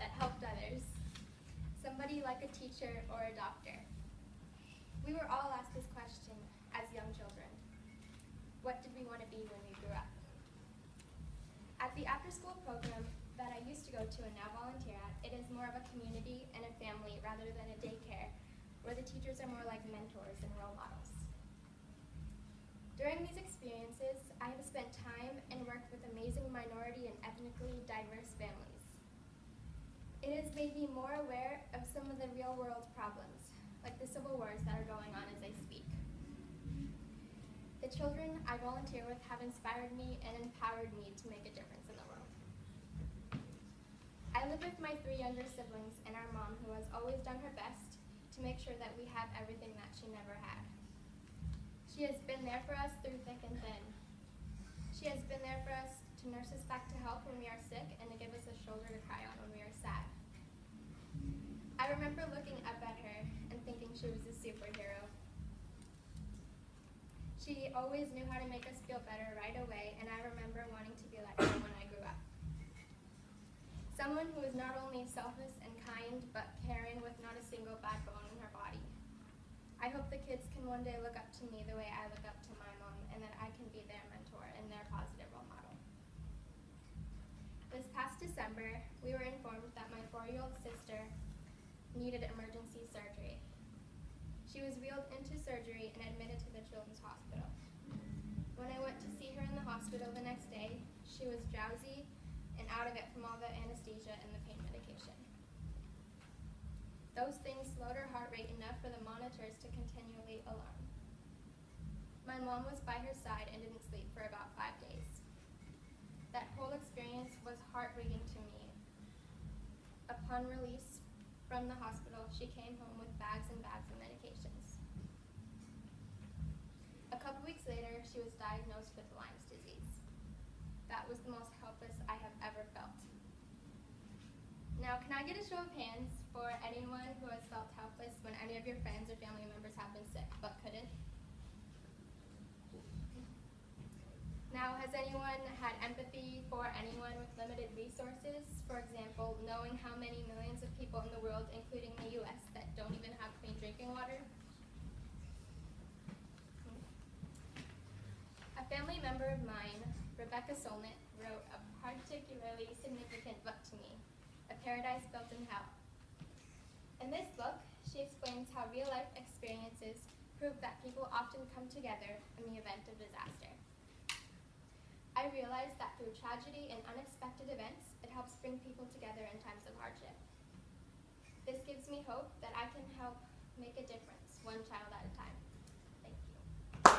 that helped others, somebody like a teacher or a doctor. We were all asked this question as young children. What did we want to be when we grew up? At the after-school program that I used to go to and now volunteer at, it is more of a community and a family rather than a daycare, where the teachers are more like mentors and role models. During these experiences, I have spent time and worked with amazing minority and ethnically diverse families. It has made me more aware of some of the real-world problems, like the civil wars that are going on as I speak. The children I volunteer with have inspired me and empowered me to make a difference in the world. I live with my 3 younger siblings and our mom, who has always done her best to make sure that we have everything that she never had. She has been there for us through thick and thin. She has been there for us to nurse us back to health when we are sick and to give us a shoulder to cry on when we are sad. I remember looking up at her and thinking she was a superhero. She always knew how to make us feel better right away, and I remember wanting to be like her when I grew up. Someone who is not only selfless and kind, but caring with not a single bad bone in her body. I hope the kids can one day look up to me the way I look up to my mom, and that I can be their mentor and their positive role model. This past December, we were informed that my 4-year-old sister needed emergency surgery. She was wheeled into surgery and admitted to the Children's Hospital. When I went to see her in the hospital the next day, she was drowsy and out of it from all the anesthesia and the pain medication. Those things slowed her heart rate enough for the monitors to continually alarm. My mom was by her side and didn't sleep for about 5 days. That whole experience was heart-wrenching to me. Upon release from the hospital, she came home with bags and bags of medications. A couple weeks later, she was diagnosed with Lyme's disease. That was the most helpless I have ever felt. Now, can I get a show of hands for anyone who has felt helpless when any of your friends or family members have been sick but couldn't? Now, has anyone had empathy for anyone with limited resources? For example, knowing how many millions of people in the world, including the US, that don't even have clean drinking water? A family member of mine, Rebecca Solnit, wrote a particularly significant book to me, A Paradise Built in Hell. In this book, she explains how real-life experiences prove that people often come together in the event of disaster. I realized that through tragedy and unexpected events, it helps bring people together in times of hardship. This gives me hope that I can help make a difference, one child at a time.